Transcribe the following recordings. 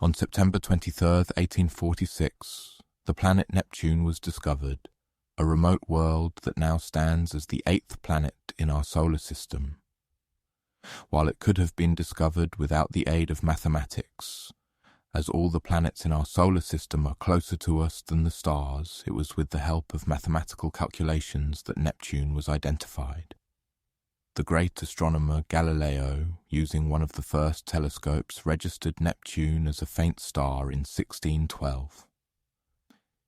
On September 23rd, 1846, the planet Neptune was discovered, a remote world that now stands as the 8th planet in our solar system. While it could have been discovered without the aid of mathematics, as all the planets in our solar system are closer to us than the stars, it was with the help of mathematical calculations that Neptune was identified. The great astronomer Galileo, using one of the first telescopes, registered Neptune as a faint star in 1612.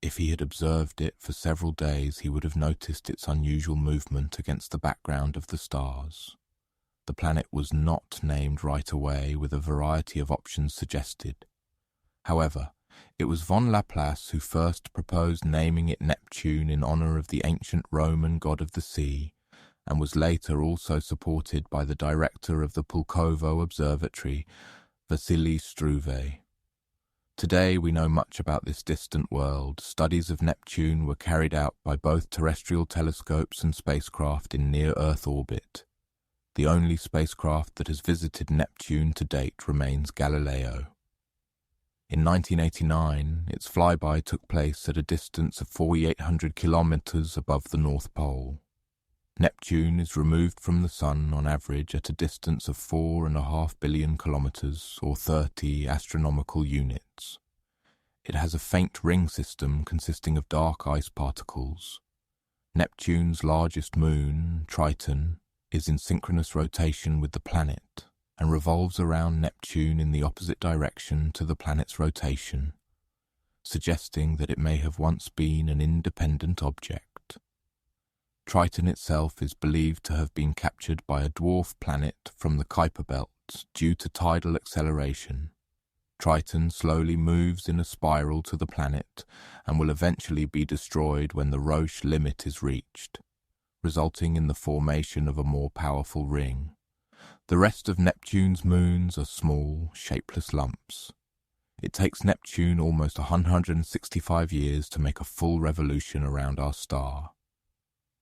If he had observed it for several days, he would have noticed its unusual movement against the background of the stars. The planet was not named right away, with a variety of options suggested. However, it was von Laplace who first proposed naming it Neptune in honor of the ancient Roman god of the sea, and was later also supported by the director of the Pulkovo Observatory, Vasily Struve. Today we know much about this distant world. Studies of Neptune were carried out by both terrestrial telescopes and spacecraft in near-Earth orbit. The only spacecraft that has visited Neptune to date remains Galileo. In 1989, its flyby took place at a distance of 4,800 kilometers above the North Pole. Neptune is removed from the Sun on average at a distance of 4.5 billion kilometers, or 30 astronomical units. It has a faint ring system consisting of dark ice particles. Neptune's largest moon, Triton, is in synchronous rotation with the planet and revolves around Neptune in the opposite direction to the planet's rotation, suggesting that it may have once been an independent object. Triton itself is believed to have been captured by a dwarf planet from the Kuiper belt due to tidal acceleration. Triton slowly moves in a spiral to the planet and will eventually be destroyed when the Roche limit is reached, resulting in the formation of a more powerful ring. The rest of Neptune's moons are small, shapeless lumps. It takes Neptune almost 165 years to make a full revolution around our star.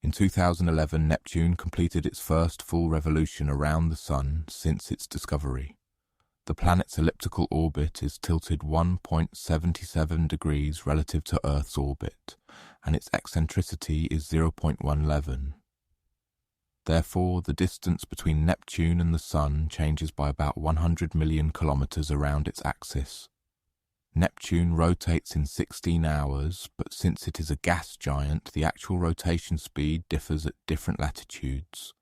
In 2011, Neptune completed its first full revolution around the Sun since its discovery. The planet's elliptical orbit is tilted 1.77 degrees relative to Earth's orbit, and its eccentricity is 0.11. Therefore, the distance between Neptune and the Sun changes by about 100 million kilometers around its axis. Neptune rotates in 16 hours, but since it is a gas giant, the actual rotation speed differs at different latitudes.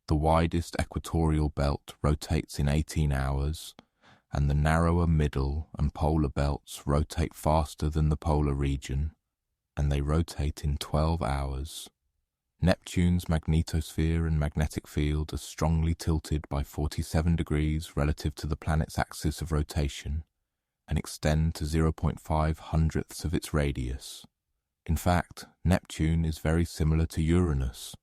The widest equatorial belt rotates in 18 hours, and the narrower middle and polar belts rotate faster than the polar region, and they rotate in 12 hours. Neptune's magnetosphere and magnetic field are strongly tilted by 47 degrees relative to the planet's axis of rotation, and extend to 0.5 hundredths of its radius. In fact, Neptune is very similar to Uranus.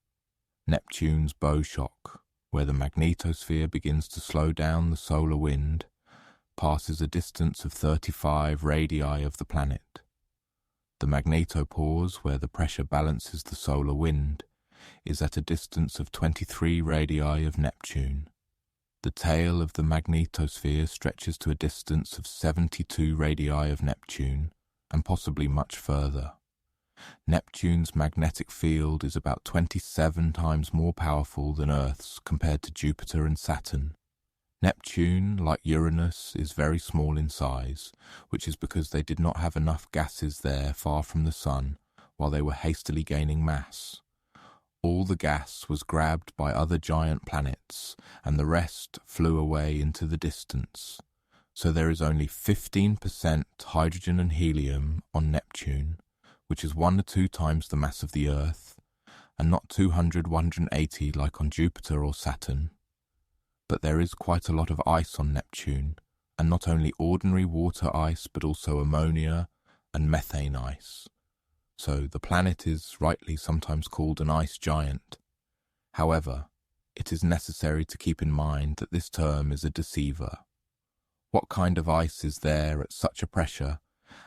Neptune's bow shock, where the magnetosphere begins to slow down the solar wind, passes a distance of 35 radii of the planet. The magnetopause, where the pressure balances the solar wind, is at a distance of 23 radii of Neptune. The tail of the magnetosphere stretches to a distance of 72 radii of Neptune, and possibly much further. Neptune's magnetic field is about 27 times more powerful than Earth's compared to Jupiter and Saturn. Neptune, like Uranus, is very small in size, which is because they did not have enough gases there far from the Sun while they were hastily gaining mass. All the gas was grabbed by other giant planets, and the rest flew away into the distance. So there is only 15% hydrogen and helium on Neptune, which is 1 to 2 times the mass of the Earth, and not 200, 180 like on Jupiter or Saturn. But there is quite a lot of ice on Neptune, and not only ordinary water ice but also ammonia and methane ice. So the planet is rightly sometimes called an ice giant. However, it is necessary to keep in mind that this term is a deceiver. What kind of ice is there at such a pressure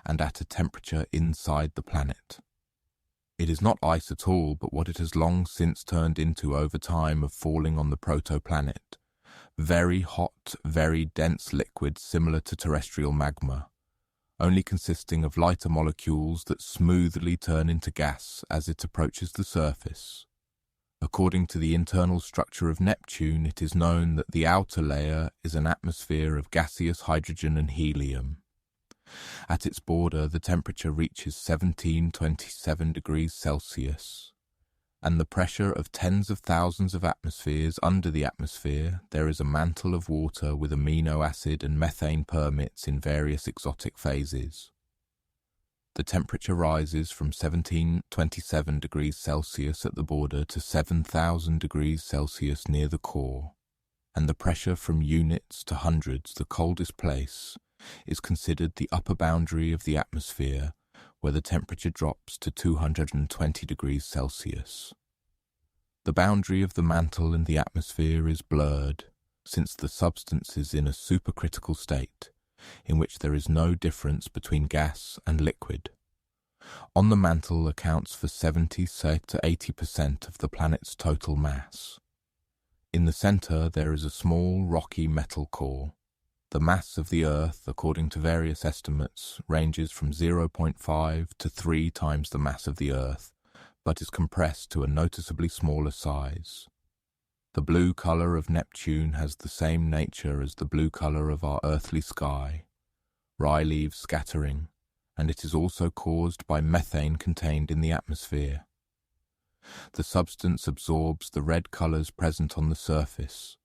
and at a temperature inside the planet? It is not ice at all, but what it has long since turned into over time of falling on the protoplanet, Very hot, very dense liquid similar to terrestrial magma, only consisting of lighter molecules that smoothly turn into gas as it approaches the surface. According to the internal structure of Neptune, it is known that the outer layer is an atmosphere of gaseous hydrogen and helium. At its border, the temperature reaches 1727 degrees Celsius, and the pressure of tens of thousands of atmospheres under the atmosphere. There is a mantle of water with amino acid and methane permits in various exotic phases. The temperature rises from 1727 degrees Celsius at the border to 7,000 degrees Celsius near the core, and the pressure from units to hundreds, the coldest place, is considered the upper boundary of the atmosphere, where the temperature drops to 220 degrees Celsius. The boundary of the mantle and the atmosphere is blurred, since the substance is in a supercritical state, in which there is no difference between gas and liquid. On the mantle accounts for 70 to 80% of the planet's total mass. In the center there is a small rocky metal core. The mass of the Earth, according to various estimates, ranges from 0.5 to 3 times the mass of the Earth, but is compressed to a noticeably smaller size. The blue color of Neptune has the same nature as the blue color of our earthly sky, rye leaves scattering, and it is also caused by methane contained in the atmosphere. The substance absorbs the red colors present on the surface,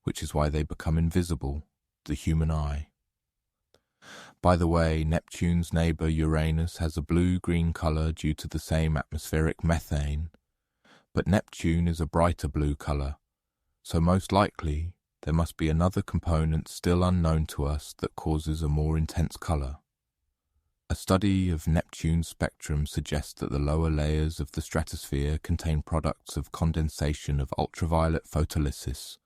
which is why they become invisible to the human eye. By the way, Neptune's neighbor Uranus has a blue-green color due to the same atmospheric methane, but Neptune is a brighter blue color, so most likely there must be another component still unknown to us that causes a more intense color. A study of Neptune's spectrum suggests that the lower layers of the stratosphere contain products of condensation of ultraviolet photolysis,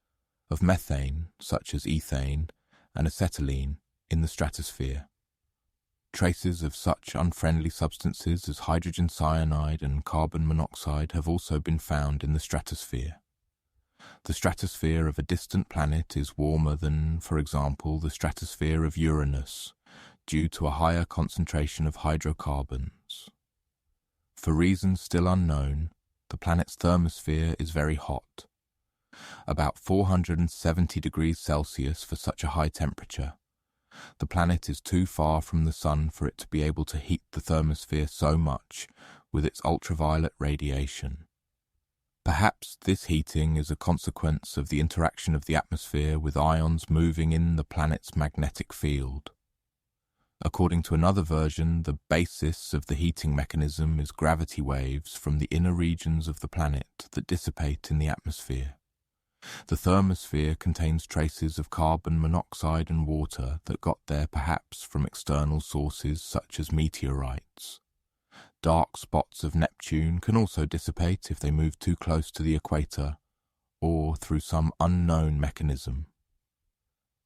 of methane, such as ethane, and acetylene, in the stratosphere. Traces of such unfriendly substances as hydrogen cyanide and carbon monoxide have also been found in the stratosphere. The stratosphere of a distant planet is warmer than, for example, the stratosphere of Uranus, due to a higher concentration of hydrocarbons. For reasons still unknown, the planet's thermosphere is very hot, about 470 degrees Celsius for such a high temperature. The planet is too far from the sun for it to be able to heat the thermosphere so much with its ultraviolet radiation. Perhaps this heating is a consequence of the interaction of the atmosphere with ions moving in the planet's magnetic field. According to another version, the basis of the heating mechanism is gravity waves from the inner regions of the planet that dissipate in the atmosphere. The thermosphere contains traces of carbon monoxide and water that got there perhaps from external sources such as meteorites. Dark spots of Neptune can also dissipate if they move too close to the equator or through some unknown mechanism.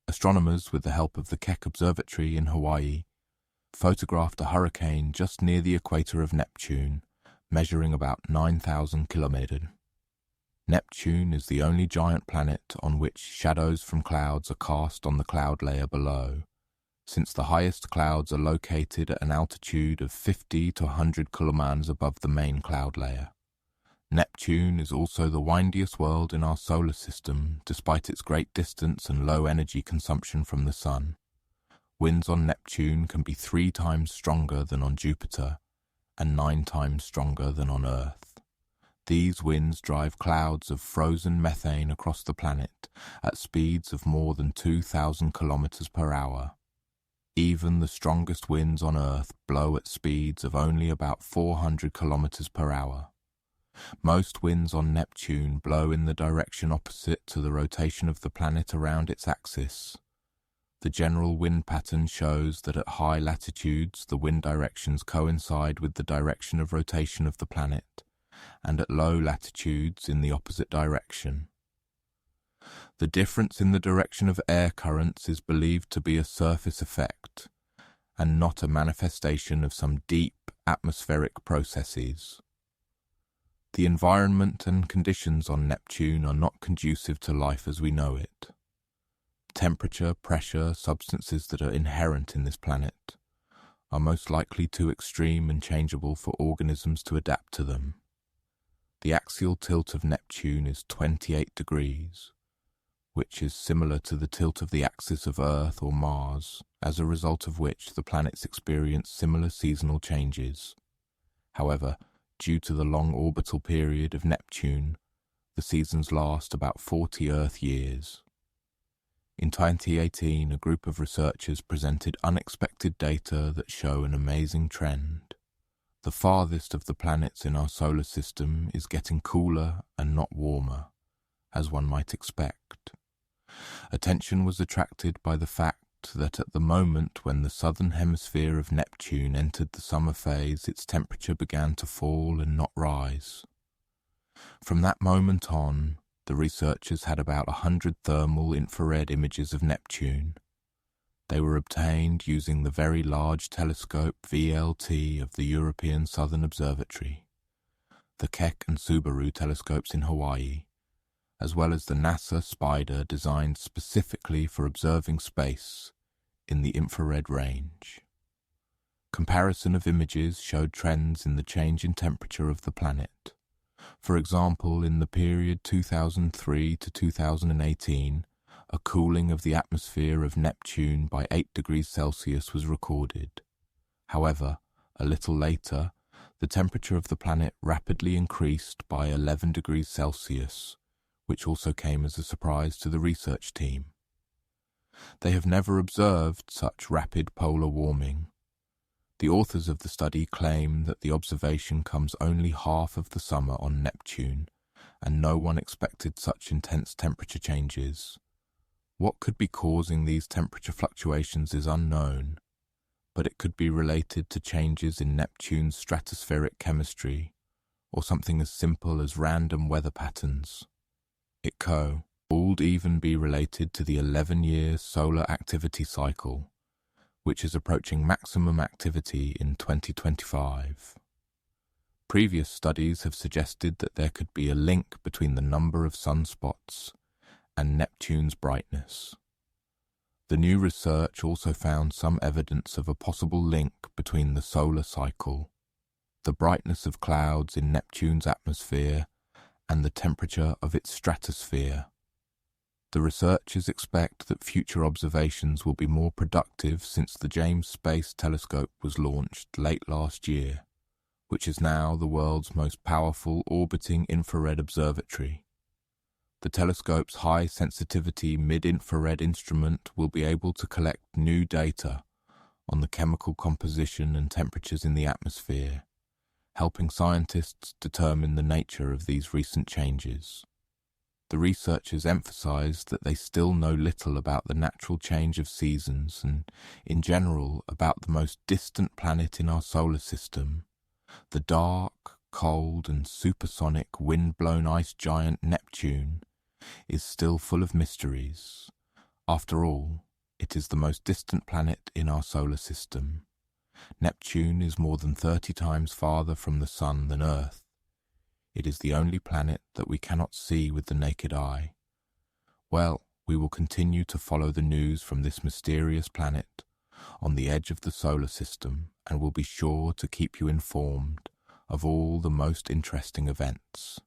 Astronomers, with the help of the Keck Observatory in Hawaii, photographed a hurricane just near the equator of Neptune, measuring about 9,000 kilometers. Neptune is the only giant planet on which shadows from clouds are cast on the cloud layer below, since the highest clouds are located at an altitude of 50 to 100 kilometers above the main cloud layer. Neptune is also the windiest world in our solar system, despite its great distance and low energy consumption from the sun. Winds on Neptune can be 3 times stronger than on Jupiter and 9 times stronger than on Earth. These winds drive clouds of frozen methane across the planet at speeds of more than 2,000 kilometers per hour. Even the strongest winds on Earth blow at speeds of only about 400 kilometers per hour. Most winds on Neptune blow in the direction opposite to the rotation of the planet around its axis. The general wind pattern shows that at high latitudes the wind directions coincide with the direction of rotation of the planet, and at low latitudes in the opposite direction. The difference in the direction of air currents is believed to be a surface effect, and not a manifestation of some deep atmospheric processes. The environment and conditions on Neptune are not conducive to life as we know it. temperature, pressure, substances that are inherent in this planet are most likely too extreme and changeable for organisms to adapt to them. The axial tilt of Neptune is 28 degrees, which is similar to the tilt of the axis of Earth or Mars, as a result of which the planets experience similar seasonal changes. However, due to the long orbital period of Neptune, the seasons last about 40 Earth years. In 2018, a group of researchers presented unexpected data that show an amazing trend. The farthest of the planets in our solar system is getting cooler and not warmer, as one might expect. Attention was attracted by the fact that at the moment when the southern hemisphere of Neptune entered the summer phase, its temperature began to fall and not rise. From that moment on, the researchers had about 100 thermal infrared images of Neptune. They were obtained using the Very Large Telescope VLT of the European Southern Observatory, the Keck and Subaru telescopes in Hawaii, as well as the NASA Spider designed specifically for observing space in the infrared range. Comparison of images showed trends in the change in temperature of the planet. For example, in the period 2003 to 2018, a cooling of the atmosphere of Neptune by 8 degrees Celsius was recorded. However, a little later, the temperature of the planet rapidly increased by 11 degrees Celsius, which also came as a surprise to the research team. They have never observed such rapid polar warming. The authors of the study claim that the observation comes only half of the summer on Neptune, and no one expected such intense temperature changes. What could be causing these temperature fluctuations is unknown, but it could be related to changes in Neptune's stratospheric chemistry, or something as simple as random weather patterns. It could even be related to the 11-year solar activity cycle, which is approaching maximum activity in 2025. Previous studies have suggested that there could be a link between the number of sunspots and Neptune's brightness. The new research also found some evidence of a possible link between the solar cycle, the brightness of clouds in Neptune's atmosphere, and the temperature of its stratosphere. The researchers expect that future observations will be more productive since the James Space Telescope was launched late last year, which is now the world's most powerful orbiting infrared observatory. The telescope's high-sensitivity mid-infrared instrument will be able to collect new data on the chemical composition and temperatures in the atmosphere, helping scientists determine the nature of these recent changes. The researchers emphasized that they still know little about the natural change of seasons and, in general, about the most distant planet in our solar system. The dark, cold, and supersonic wind-blown ice giant Neptune is still full of mysteries. After all, it is the most distant planet in our solar system. Neptune is more than 30 times farther from the Sun than Earth. It is the only planet that we cannot see with the naked eye. Well, we will continue to follow the news from this mysterious planet on the edge of the solar system and will be sure to keep you informed of all the most interesting events.